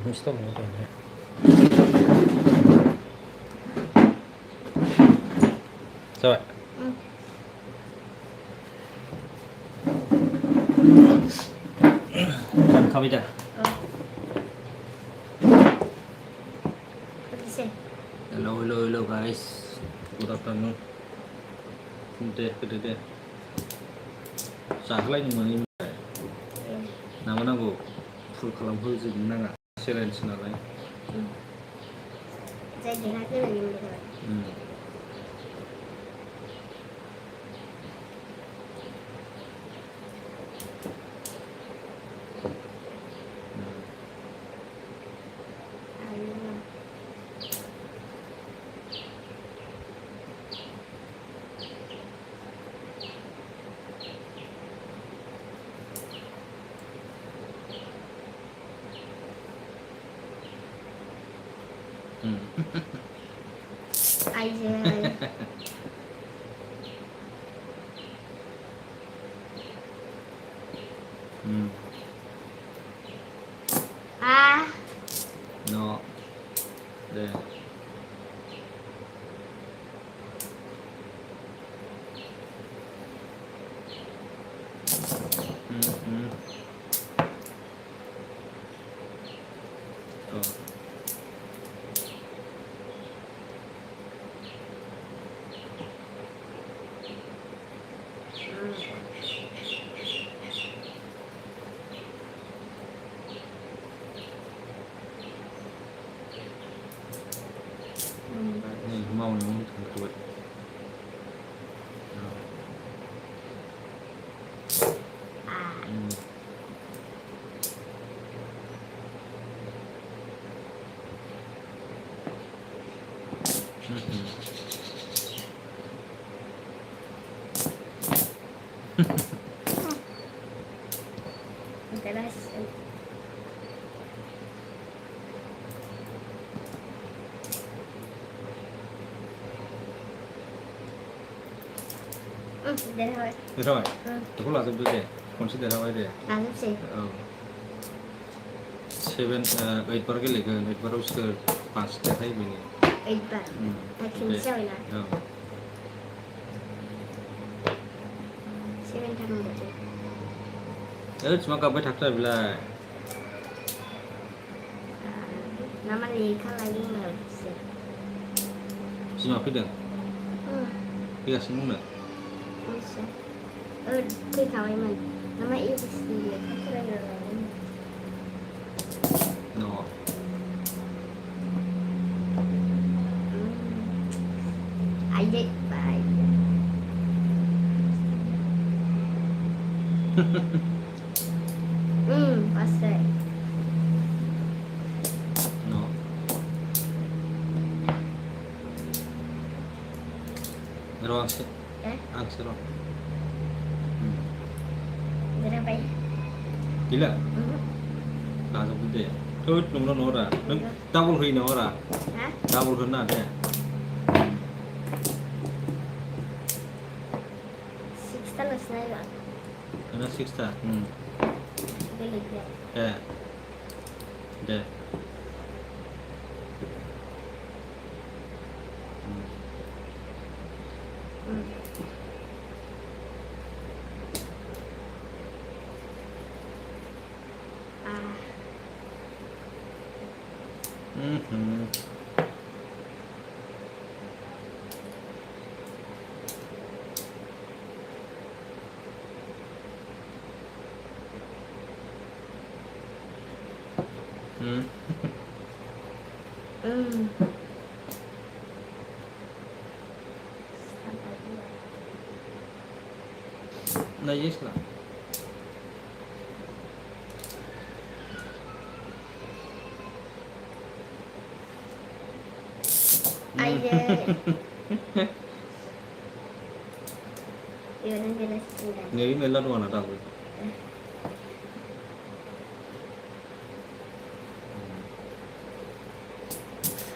Stop nó rồi. Sao vậy? Làm không đi chưa? Hello guys. Good afternoon. Good day. जाखलाय मोनै नामा नांगौ फुल खालामहोजोबनो नाङा challenge नालाय Aja. no there oh. Mau nó thằng tuổi Ghanashyam. được rồi tôi cũng là giúp đỡ consider how I did Langsung sih. seven 8 बार गेलेगोन 8 बाराव सोर 5 देखायो बेनो 8 bar. Akhirnya siapa lah? 7 tahun betul. cuma gabai थाखा बिलाय Nama Lika lagi nggak bisa. बिमा फैदों फैगासिनो दंनो Bisa. Kui kawai man. Nama itu sih. Aku lagi lain. no Aja baik. Pasti. no Ro angse angse ro Berapa ya? gila langsung gede ya tuh nomor ora double hoino ora Hah? double hoina deh 6 tahun selesai. Karena 6 ta Beli dia. deh Nah yes lah Aja. Iya nanti nasi tinggal. Ngayon may laruan na tayo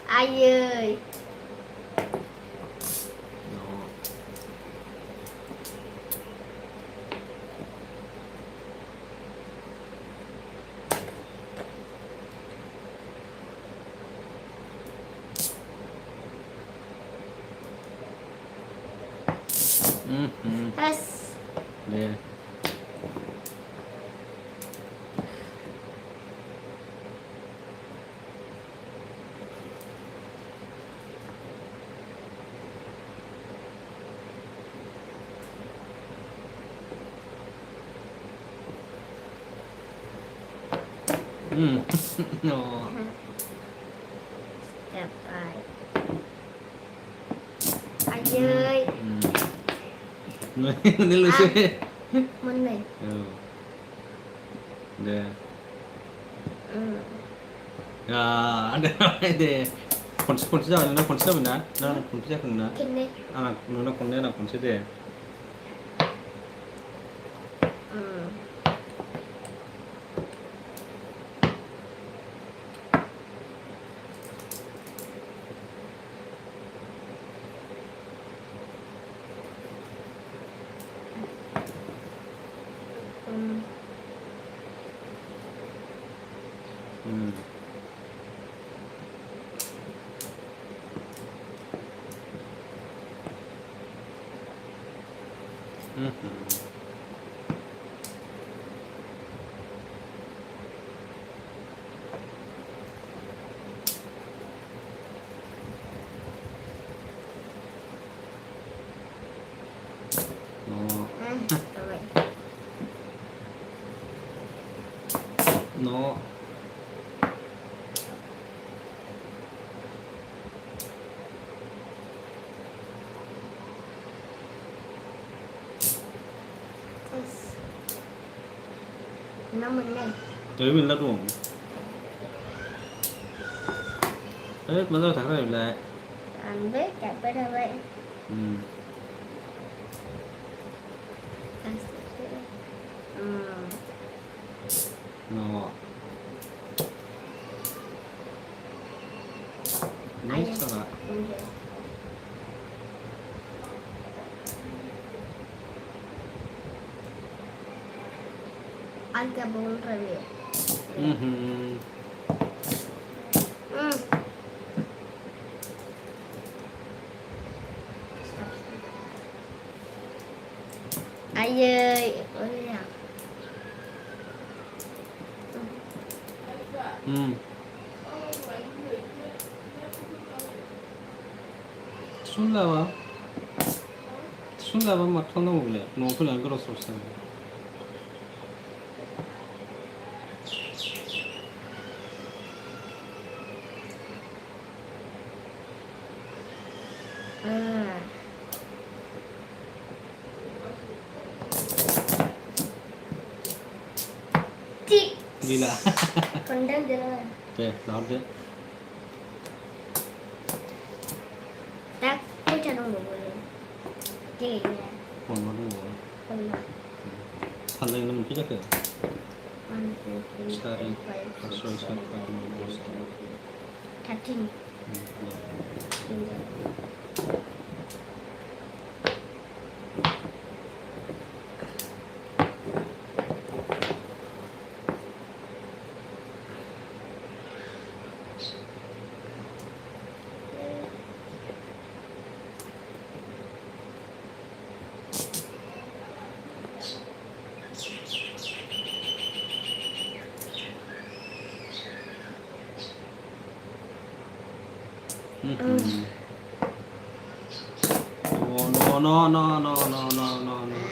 Ayo. Terus deh. No. Đẹp rồi. Anh ơi. Ini lucu ya. Mình này. Deh. Ya, ada deh. Kunci jangan, nana kunci benar, nana kunci jangan benar. Kini. Nana kunci deh. No. Rồi. No. Terus. Nó mình này. Đấy mình lật uổng. Đấy, mà sao thằng này lại. Anh biết chặt với đâu vậy? No. Ai Ini salah. Anh cả bốn rồi. Ai ơi, ôi à. Sunlava. Sunlava matanda mogule. No pun angkor sosa. Gila. Kondang jalan. Oke, lawan deh. Tak, aku jangan boleh. Jadi ya. Mau dulu. Kondang. Salah yang mungkin ke? One, two, three, Cari four, five, six, asal seven, siapa 13. Oh no.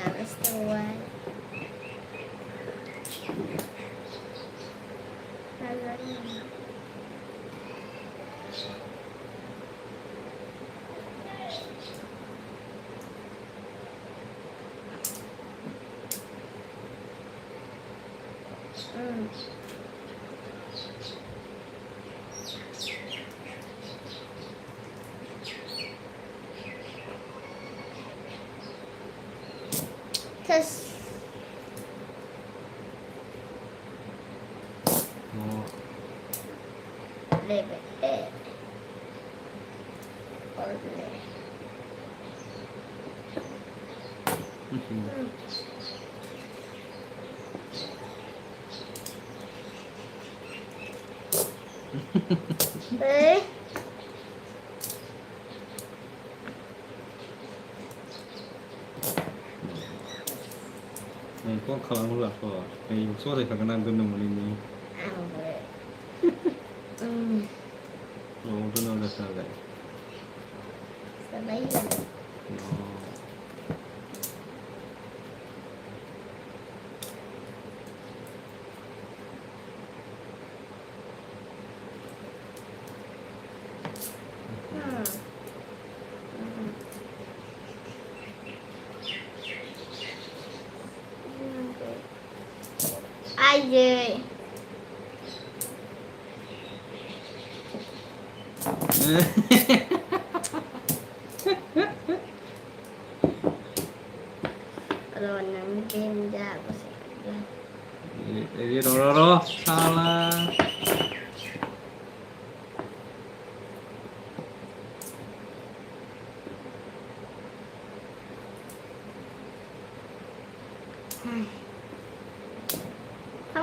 That's the one. Terus Oh. lebih boleh. kok kalangu lah kok. Kayak sore kadang tuh nemenin ini. boleh. Oh, tuh udah selesai. Sabay yun. Oh. Ai về. Rồi nằm game ra có sẽ Jadi Roro salah.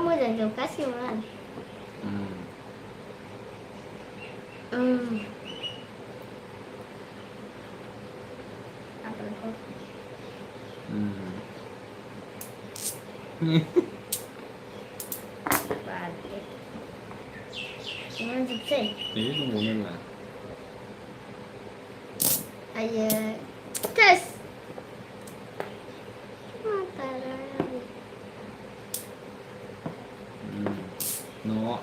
không bao giờ dùng cá siêu lần. Apa itu? Balik. Cuman sih. Jadi ngomongin lah. Ayo tes. Nó.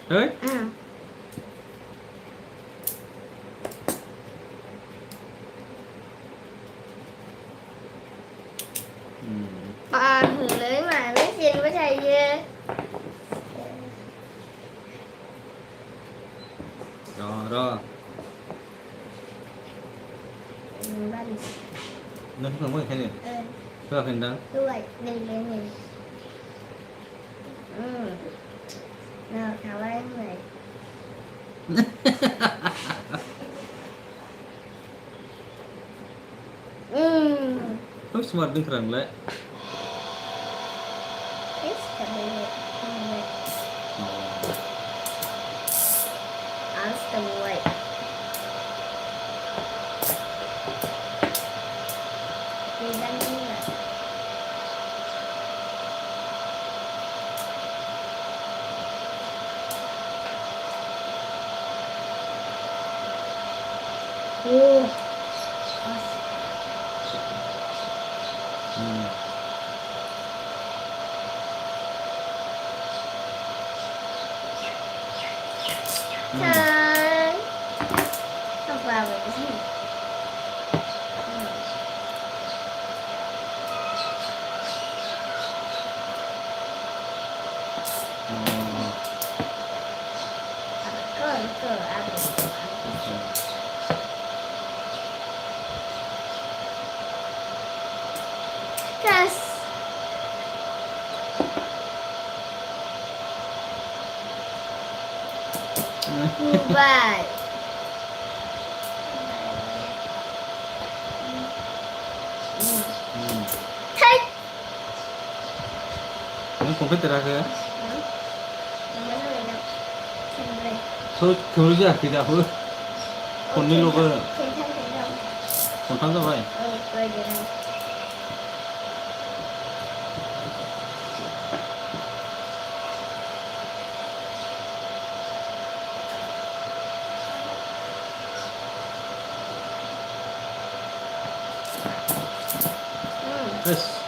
Đấy. Bà lưỡi mà lấy xin với thầy dê. Rồi. Bánh. Nó không có cái này. Cái hình đó. Đúng vậy, đừng lên mình. Nào, thảo em này. Terus semua keren lah. Trời. Không vào được cái gì. Cờ ăn được. Yes. Vậy. Thích. Nó không biết ra kìa. Thôi, cứ ra thì ra thôi. Còn đi luôn cơ. Còn thắng ra vậy. Rồi vậy. Yes.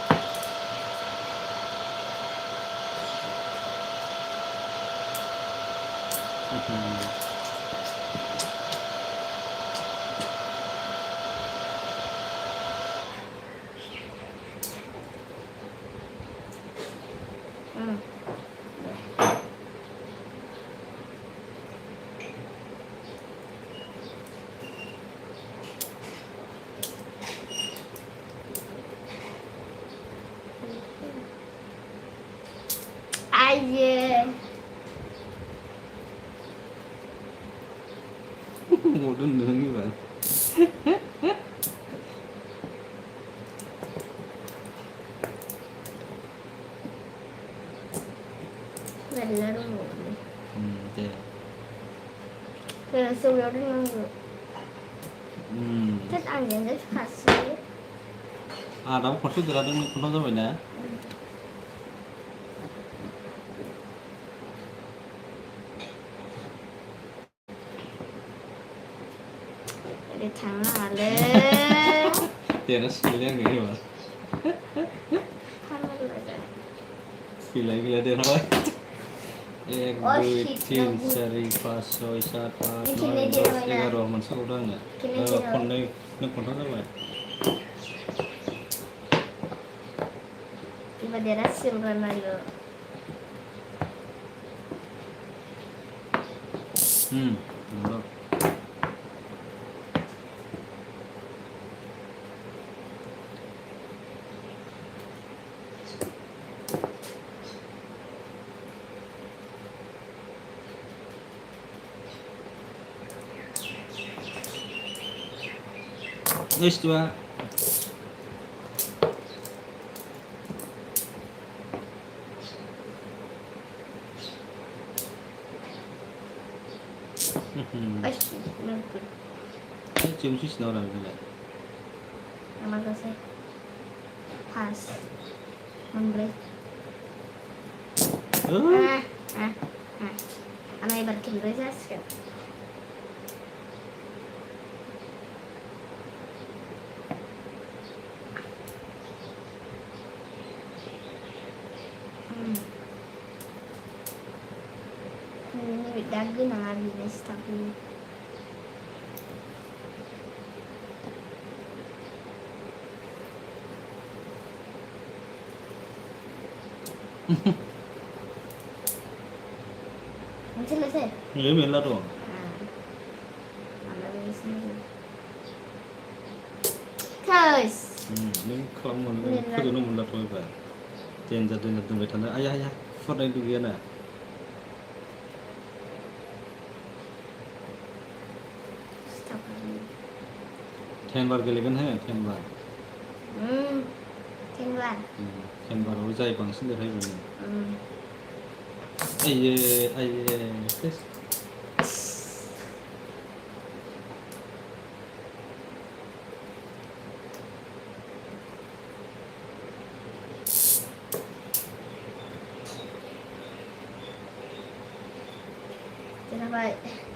Ai về. Một đứa nướng như vậy. Mình là đúng rồi. Thế. Thế là sâu đó đúng không? Thích ăn những cái khát xí. दाबो खनसे देरहादों नों खनथाम जाबाय ना ओरै थांनाङालै देरहासिगोनलै आङो एबार गैला गैला देरहाबाय 1 2 3 4 5 6 7 8 9 10 11 मोनसे बावदों आङो खननै नों खनथाम जाबाय एबार देरहासिगोन रनाल्ड' नंगौ Istiwa cium sih senang orang gila Nama kasih pas membeli anak ibarat kimberly sih ini dagu nang habis tapi selesai. Iya, bela dong. Terus. Ini kalau mau kudu mula tuh apa? Jangan dombet tanah. Ayah, foto itu gimana? Tenbar gelegan he, tenbar. Tenbar. Tenbar ujai bangsin deh ini. Aye, tes.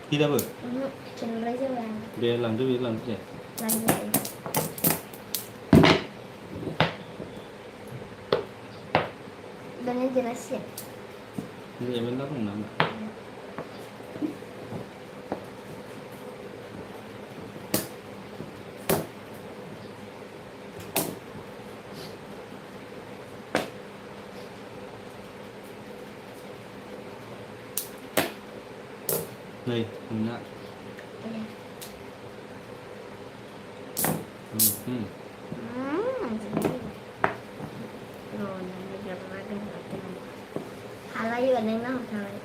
Tidak ber. Cendera aja bang. Dia lanjut ya. Lanjut. Udah jelasin. Ini benar dong nama. Đây, enggak. Halal juga neng nang halal.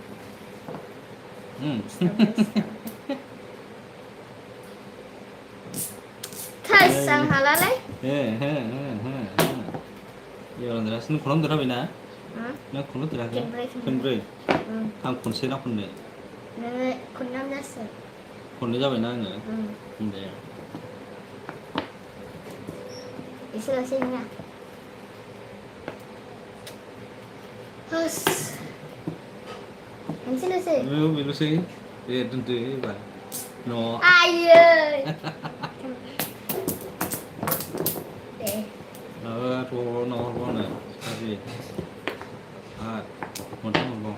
Kasang halal leh? Ya orang deras, nu kolom derah bina? Nu kolom derah kan? Kembali. Ang konsen apa nih? Nenek kunam nasi. Konsen aja bina nggak? Iya. Istilah sihnya. Hus. Istilah sih. Bilu sih. Tentu ya. No. Ayo. Tuh no nih. Tadi. Mau.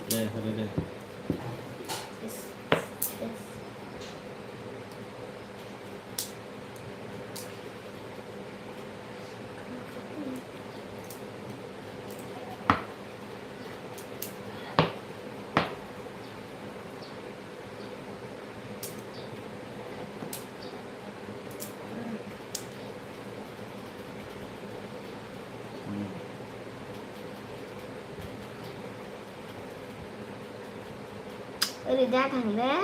Deh. Udah datang deh.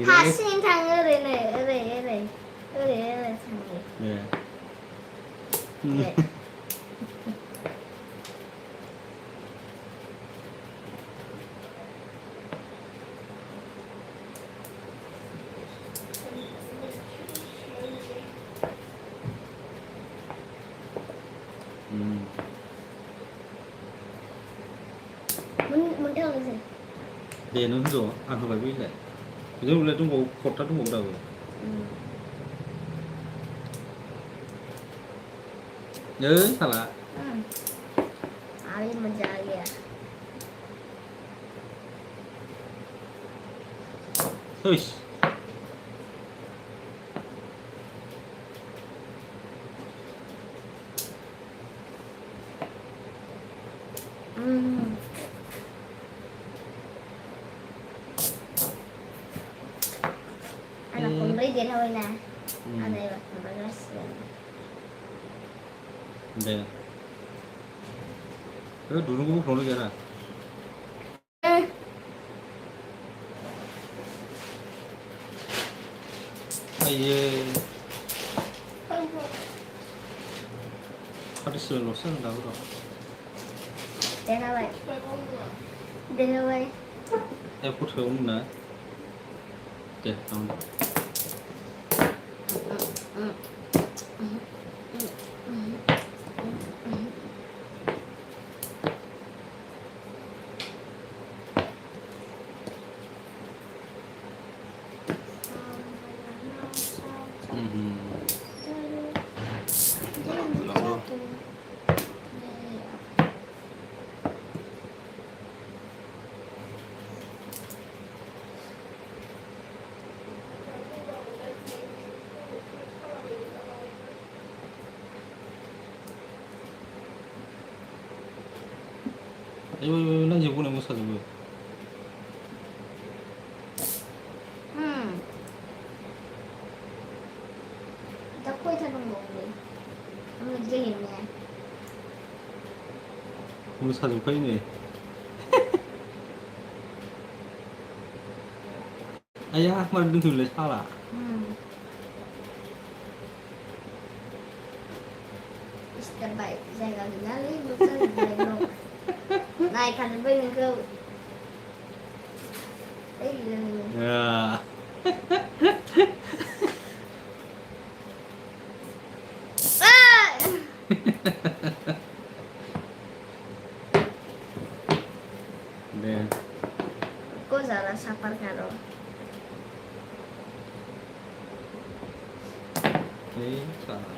Hasil thằng ơi này. Iya. मोनथाम लोगोसे दे नों होनद' आं होबाय बैलाय जोंलाय दंबावो खर्था दंबावो दाबो साला अभी मजा आ गया थैस anak kumbri dia nawai na ada yang bagas दे दुरुंखौ बोखावनो गैया आइये पार्टिसिपेल'सो आं दाबो दं dia nawai ए फट'आव ना दे आं ayo नांजोबगौ मोसाजोबो दा खयथा दंबावो आङो गेलेनाया मोसाजोबखायो नै आया मारै दोनथ'लाय साला terbaik saya lagi nyali bukan belum naikkan lebih ke ya deh kok salah sapar karo salah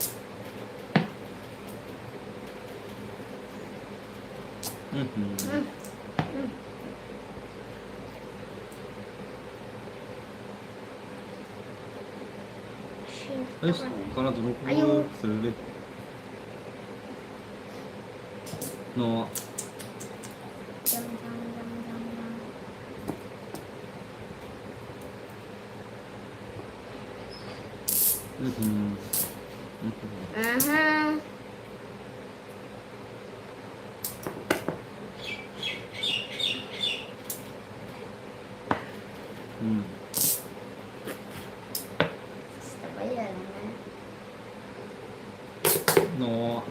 Terus kalau dulu sulit. No. Jam. No.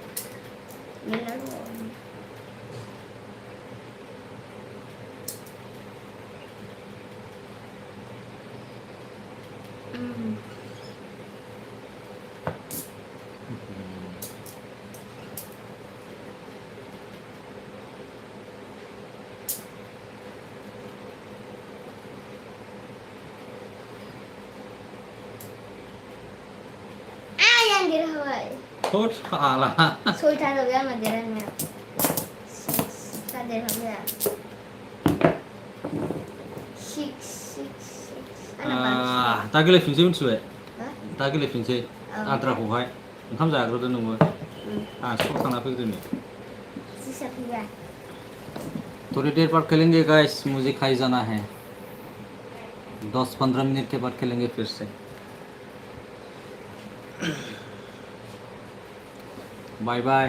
Yang di Hawaii. Tốt salah. Xui thay được ra mà để đây nè. Ta để không ra. Six. तागिले फिनसै मिथिबाय तागिले फिनसै आद्राखौहाय ओंखाम जाग्रोदो नोङो आं school थांना फैग्रोनि थोड़ी देर बाद खेलेंगे guys मुझे खाई जाना है 10-15 मिनट के बाद खेलेंगे फिर से बाय बाय